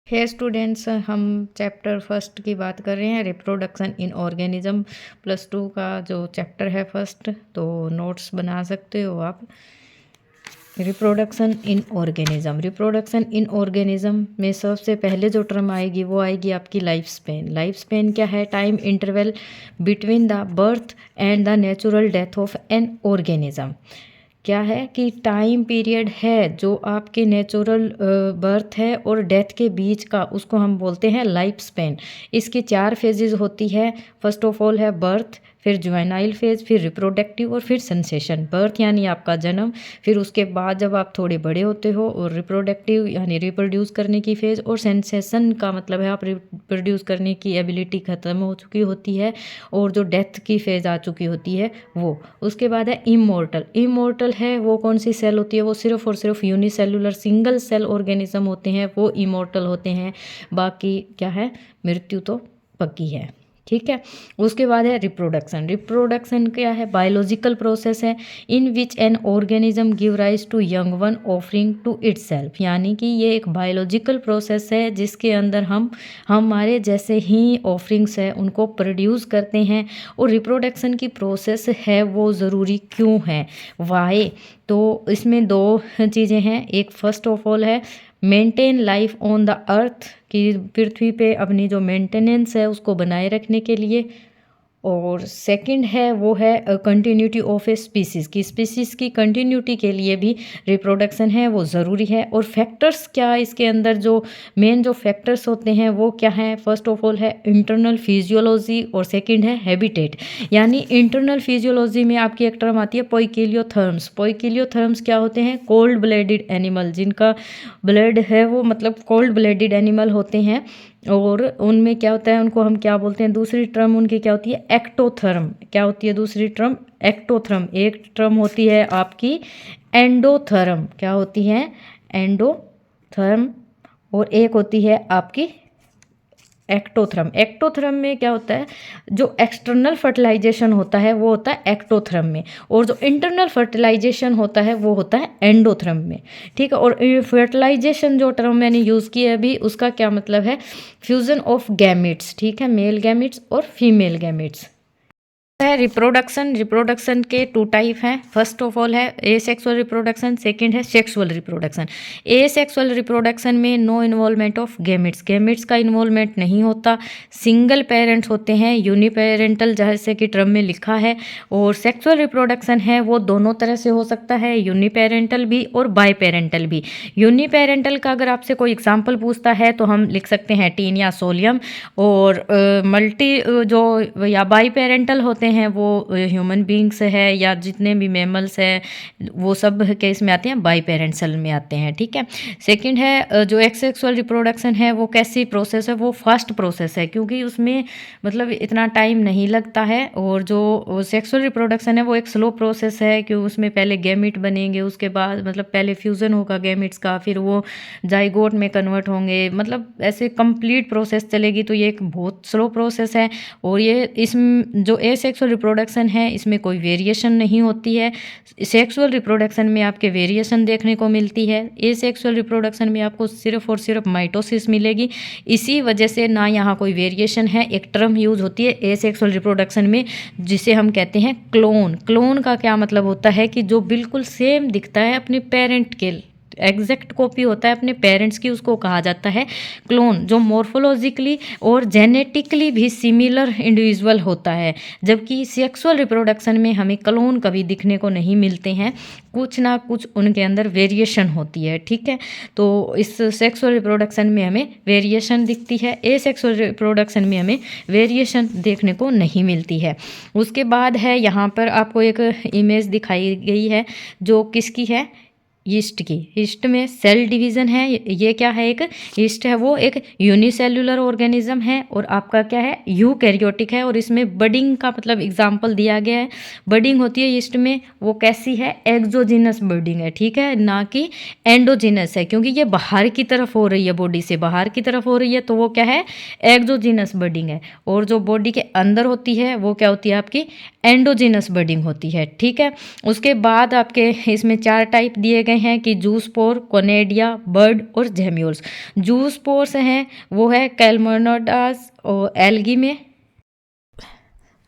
हे students, हम chapter first की बात कर रहे हैं, रिप्रोडक्शन इन ऑर्गेनिज्म +2 का जो चैप्टर है फर्स्ट। तो नोट्स बना सकते हो आप। रिप्रोडक्शन इन ऑर्गेनिज्म में सबसे पहले जो टर्म आएगी वो आएगी आपकी लाइफ स्पेन। लाइफ स्पेन क्या है? Time interval between the birth and the natural death of an organism. क्या है कि टाइम पीरियड है जो आपके नेचुरल बर्थ है और डेथ के बीच का, उसको हम बोलते हैं लाइफ स्पेन। इसकी 4 फेजेस होती है। फर्स्ट ऑफ ऑल है बर्थ, फिर जुवेनाइल फेज, फिर रिप्रोडक्टिव और फिर सेंसेशन। बर्थ यानी आपका जन्म, फिर उसके बाद जब आप थोड़े बड़े होते हो, और रिप्रोडक्टिव यानी रिप्रोड्यूस करने की फेज़, और सेंसेशन का मतलब है आप रिप्रोड्यूस करने की एबिलिटी ख़त्म हो चुकी होती है और जो डेथ की फेज़ आ चुकी होती है वो। उसके बाद है इमॉर्टल। इमॉर्टल है वो कौन सी सेल होती है? वो सिर्फ और सिर्फ यूनिसेलुलर सिंगल सेल ऑर्गेनिज्म होते हैं, वो इमॉर्टल होते हैं। बाकी क्या है? मृत्यु तो पक्की है। ठीक है। उसके बाद है रिप्रोडक्शन। रिप्रोडक्शन क्या है? बायोलॉजिकल प्रोसेस है in which an organism give rise to young one offspring to itself. यानी कि ये एक बायोलॉजिकल प्रोसेस है जिसके अंदर हम हमारे जैसे ही ऑफरिंग्स है उनको प्रोड्यूस करते हैं। और रिप्रोडक्शन की प्रोसेस है वो ज़रूरी क्यों है? वाई? तो इसमें 2 चीज़ें हैं। एक फर्स्ट ऑफ ऑल है maintain life on the earth, कि पृथ्वी पे अपनी जो मेंटेनेंस है उसको बनाए रखने के लिए। और सेकंड है वो है कंटिन्यूटी ऑफ ए स्पीसीज़, की स्पीसीज़ की कंटिन्यूटी के लिए भी रिप्रोडक्शन है वो ज़रूरी है। और फैक्टर्स क्या इसके अंदर जो मेन जो फैक्टर्स होते हैं वो क्या हैं? फर्स्ट ऑफ ऑल है इंटरनल फिजियोलॉजी और सेकंड है हैबिटेट। यानी इंटरनल फिजियोलॉजी में आपकी एक टर्म आती है पोइकिलियोथर्म्स। पोइकिलियोथर्म्स क्या होते हैं? कोल्ड ब्लडेड एनिमल, जिनका ब्लड है वो मतलब कोल्ड ब्लडेड एनिमल होते हैं। और उनमें क्या होता है, उनको हम क्या बोलते हैं? दूसरी टर्म उनकी क्या होती है? एक्टोथर्म। क्या होती है दूसरी टर्म? एक्टोथर्म। एक टर्म होती है आपकी एंडोथर्म। क्या होती है? एंडोथर्म। और एक होती है आपकी एक्टोथर्म। एक्टोथर्म में क्या होता है? जो एक्सटर्नल फर्टिलाइजेशन होता है वो होता है एक्टोथर्म में, और जो इंटरनल फर्टिलाइजेशन होता है वो होता है एंडोथर्म में। ठीक है। और फर्टिलाइजेशन जो टर्म मैंने यूज़ की है अभी, उसका क्या मतलब है? Fusion of gametes. ठीक है, मेल गैमेट्स और फीमेल गैमेट्स है। रिप्रोडक्शन के 2 टाइप हैं। फर्स्ट ऑफ ऑल है एसेक्सुअल रिप्रोडक्शन, सेकंड है सेक्सुअल रिप्रोडक्शन। एसेक्सुअल रिप्रोडक्शन में no involvement of gametes, gametes का इन्वॉल्वमेंट नहीं होता। सिंगल पेरेंट्स होते हैं, यूनिपेरेंटल जैसे कि टर्म में लिखा है। और सेक्सुअल रिप्रोडक्शन है वो दोनों तरह से हो सकता है, यूनिपेरेंटल भी और बाई पेरेंटल भी। यूनिपेरेंटल का अगर आपसे कोई एग्जाम्पल पूछता है तो हम लिख सकते हैं टीन या सोलियम। और मल्टी जो या बाई पेरेंटल होते हैं वो ह्यूमन बींग्स है या जितने भी मैमल्स है वो सब केस में आते हैं, बाई पेरेंटल में आते हैं। ठीक है। सेकंड है जो एक्सेक्सुअल रिप्रोडक्शन है वो कैसी प्रोसेस है? वो फास्ट प्रोसेस है, क्योंकि उसमें मतलब इतना टाइम नहीं लगता है। और जो सेक्सुअल रिप्रोडक्शन है वो एक स्लो प्रोसेस है, क्योंकि उसमें पहले गैमिट बनेंगे, उसके बाद मतलब पहले फ्यूज़न होगा गैमिट्स का, फिर वो जाइगोट में कन्वर्ट होंगे, मतलब ऐसे कंप्लीट प्रोसेस चलेगी। तो ये एक बहुत स्लो प्रोसेस है। और ये इसमें जो एसेक्सुअल रिप्रोडक्शन है इसमें कोई वेरिएशन नहीं होती है। सेक्सुअल रिप्रोडक्शन में आपके वेरिएशन देखने को मिलती है। एसेक्सुअल रिप्रोडक्शन में आपको सिर्फ और सिर्फ माइटोसिस मिलेगी। इसी वजह से ना यहाँ कोई वेरिएशन है। एक टर्म यूज होती है एसेक्सुअल रिप्रोडक्शन में जिसे हम कहते हैं क्लोन। क्लोन का क्या मतलब होता है? कि जो बिल्कुल सेम दिखता है अपने पेरेंट के, एग्जैक्ट कॉपी होता है अपने पेरेंट्स की, उसको कहा जाता है क्लोन। जो मॉर्फोलॉजिकली और जेनेटिकली भी सिमिलर इंडिविजुअल होता है। जबकि सेक्सुअल रिप्रोडक्शन में हमें क्लोन कभी दिखने को नहीं मिलते हैं, कुछ ना कुछ उनके अंदर वेरिएशन होती है। ठीक है। तो इस सेक्सुअल रिप्रोडक्शन में हमें वेरिएशन दिखती है, एसेक्सुअल रिप्रोडक्शन में हमें वेरिएशन देखने को नहीं मिलती है। उसके बाद है यहाँ पर आपको एक इमेज दिखाई गई है जो किसकी है? यीस्ट की। यीस्ट में सेल डिवीज़न है। ये क्या है? एक यीस्ट है वो एक यूनिसेल्युलर ऑर्गेनिज्म है। और आपका क्या है? यूकैरियोटिक है। और इसमें बडिंग का मतलब एग्जाम्पल दिया गया है। बडिंग होती है यीस्ट में, वो कैसी है? एक्सोजिनस बडिंग है। ठीक है, ना कि एंडोजिनस है, क्योंकि ये बाहर की तरफ हो रही है, बॉडी से बाहर की तरफ हो रही है, तो वो क्या है? एक्सोजिनस बडिंग है। और जो बॉडी के अंदर होती है वो क्या होती है? आपकी एंडोजिनस बडिंग होती है। ठीक है। उसके बाद आपके इसमें 4 टाइप दिए गए हैं कि जूस्पोर, कोनेडिया, बर्ड और जेम्यूल्स। जूस्पोर्स हैं वो है कैलमोनोडास और एल्गी में।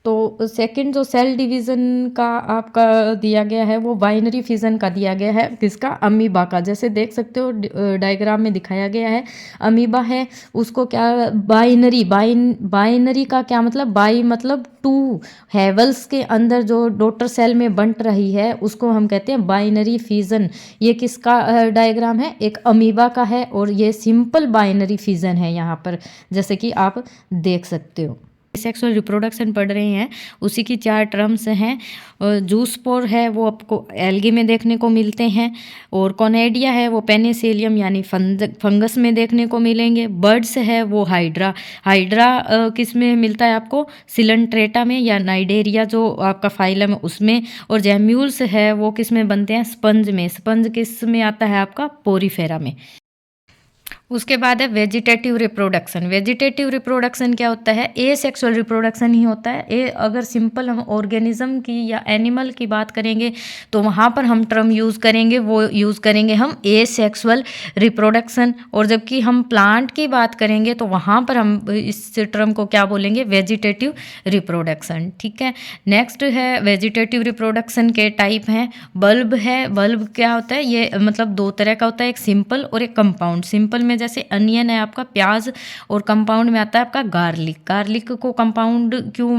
तो सेकंड जो सेल डिवीज़न का आपका दिया गया है वो बाइनरी फिजन का दिया गया है, किसका, अमीबा का। जैसे देख सकते हो डायग्राम में दिखाया गया है, अमीबा है उसको क्या बाइनरी का क्या मतलब, बाई मतलब टू हेवल्स के अंदर जो डॉटर सेल में बंट रही है उसको हम कहते हैं बाइनरी फिजन। ये किसका डायग्राम है, एक अमीबा का है और ये सिंपल बाइनरी फिजन है यहाँ पर, जैसे कि आप देख सकते हो। सेक्सुअल रिप्रोडक्शन पढ़ रहे हैं, उसी की 4 टर्म्स हैं। जूस्पोर है वो आपको एल्गी में देखने को मिलते हैं, और कोनेडिया है वो पेनिसिलियम यानी फंगस में देखने को मिलेंगे। बर्ड्स है वो हाइड्रा किस में मिलता है आपको, सिलेंट्रेटा में या नाइडेरिया जो आपका फाइलम है उसमें। और जेम्यूल्स है वो किस में बनते हैं, स्पंज में। स्पंज किस में आता है आपका, पोरीफेरा में। उसके बाद है वेजिटेटिव रिप्रोडक्शन। वेजिटेटिव रिप्रोडक्शन क्या होता है, ए सेक्सुअल रिप्रोडक्शन ही होता है। ए अगर सिंपल हम ऑर्गेनिज्म की या एनिमल की बात करेंगे तो वहाँ पर हम टर्म यूज़ करेंगे, वो यूज़ करेंगे हम ए सेक्सुअल रिप्रोडक्शन। और जबकि हम प्लांट की बात करेंगे तो वहाँ पर हम इस टर्म को क्या बोलेंगे, वेजिटेटिव रिप्रोडक्शन। ठीक है। नेक्स्ट है वेजिटेटिव रिप्रोडक्शन के टाइप हैं। बल्ब है, बल्ब क्या होता है, ये मतलब 2 तरह का होता है, एक सिंपल और एक कंपाउंड। सिंपल में जैसे अनियन है आपका, प्याज, और कंपाउंड में आता है आपका गार्लिक। गार्लिक को कंपाउंड क्यों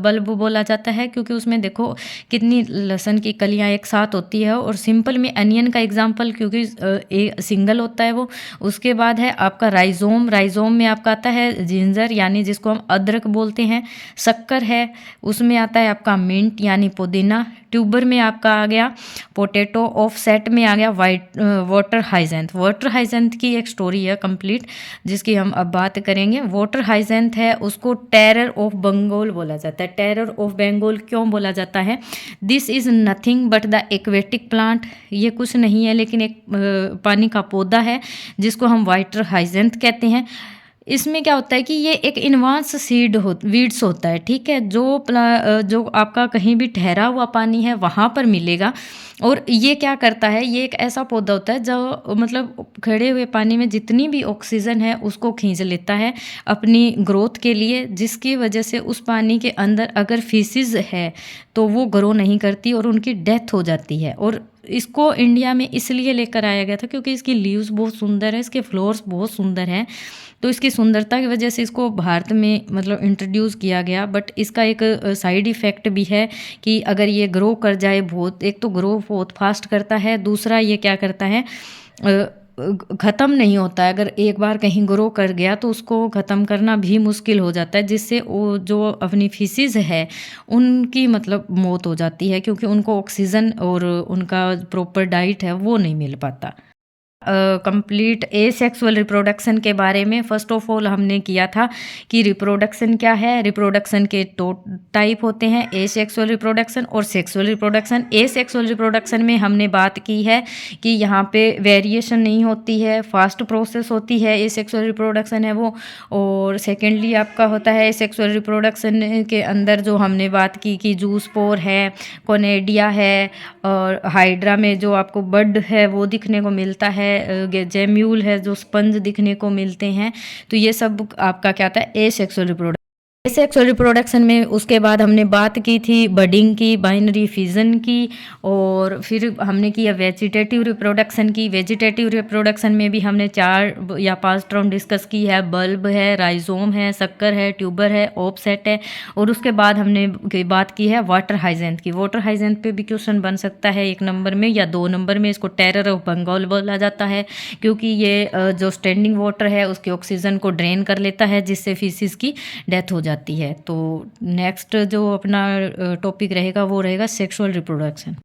बल्ब बोला जाता है, क्योंकि उसमें देखो कितनी लहसुन की कलियां एक साथ होती है। और सिंपल में अनियन का एग्जांपल, क्योंकि एक सिंगल होता है वो। उसके बाद है आपका राइजोम। राइजोम में आपका आता है जिंजर यानी जिसको हम अदरक बोलते हैं। शक्कर है, उसमें आता है आपका मिंट यानी पुदीना। ट्यूबर में आपका आ गया पोटैटो। ऑफसेट में आ गया वाटर हाइजेंथ। वाटर हाइजेंथ की एक स्टोरी है कंप्लीट, जिसकी हम अब बात करेंगे। वाटर हाइजेंथ है उसको टेरर ऑफ बंगाल बोला जाता है। टेरर ऑफ बंगाल क्यों बोला जाता है, this is nothing but the aquatic plant. ये कुछ नहीं है लेकिन एक पानी का पौधा है जिसको हम वाटर हाइजेंथ कहते हैं। इसमें क्या होता है कि ये एक इनवांस वीड्स होता है। ठीक है, जो आपका कहीं भी ठहरा हुआ पानी है वहाँ पर मिलेगा। और ये क्या करता है, ये एक ऐसा पौधा होता है जो मतलब खड़े हुए पानी में जितनी भी ऑक्सीजन है उसको खींच लेता है अपनी ग्रोथ के लिए, जिसकी वजह से उस पानी के अंदर अगर फिशेस है तो वो ग्रो नहीं करती और उनकी डेथ हो जाती है। और इसको इंडिया में इसलिए लेकर आया गया था क्योंकि इसकी लीव्स बहुत सुंदर है, इसके फ्लोर्स बहुत सुंदर हैं, तो इसकी सुंदरता की वजह से इसको भारत में मतलब इंट्रोड्यूस किया गया। बट इसका एक साइड इफ़ेक्ट भी है कि अगर ये ग्रो कर जाए बहुत, एक तो ग्रो बहुत फास्ट करता है, दूसरा ये क्या करता है ख़त्म नहीं होता है। अगर एक बार कहीं ग्रो कर गया तो उसको ख़त्म करना भी मुश्किल हो जाता है, जिससे वो जो अपनी फिशेस है उनकी मतलब मौत हो जाती है, क्योंकि उनको ऑक्सीजन और उनका प्रॉपर डाइट है वो नहीं मिल पाता। कंप्लीट ए सेक्सुअल रिप्रोडक्शन के बारे में फर्स्ट ऑफ ऑल हमने किया था कि रिप्रोडक्शन क्या है। रिप्रोडक्शन के 2 टाइप होते हैं, ए सेक्सुअल रिप्रोडक्शन और सेक्सुअल रिप्रोडक्शन। ए सेक्सुअल रिप्रोडक्शन में हमने बात की है कि यहाँ पे वेरिएशन नहीं होती है, फास्ट प्रोसेस होती है, ए सेक्सुअल रिप्रोडक्शन है वो। और सेकेंडली आपका होता है ए सेक्सुअल रिप्रोडक्शन के अंदर जो हमने बात की कि जूस्पोर है, कोनेडिया है, और हाइड्रा में जो आपको बर्ड है वो दिखने को मिलता है, जेम्यूल है जो स्पंज दिखने को मिलते हैं। तो ये सब आपका क्या था, ए सेक्सुअल रिप्रोडक्शन। सेक्सुअल रिप्रोडक्शन में उसके बाद हमने बात की थी बडिंग की, बाइनरी फिजन की, और फिर हमने किया वेजिटेटिव रिप्रोडक्शन की। वेजिटेटिव रिप्रोडक्शन में भी हमने 4 या 5 टर्म डिस्कस की है। बल्ब है, राइजोम है, शक्कर है, ट्यूबर है, ऑफसेट है, और उसके बाद हमने बात की है वाटर हाइजेंथ की। वाटर हाइजेंथ पे भी क्वेश्चन बन सकता है 1 नंबर में या 2 नंबर में। इसको टेरर ऑफ बंगाल बोला जाता है क्योंकि ये जो स्टैंडिंग वाटर है उसके ऑक्सीजन को ड्रेन कर लेता है, जिससे फिशेस की डेथ हो जाती है। तो नेक्स्ट जो अपना टॉपिक रहेगा वो रहेगा सेक्सुअल रिप्रोडक्शन।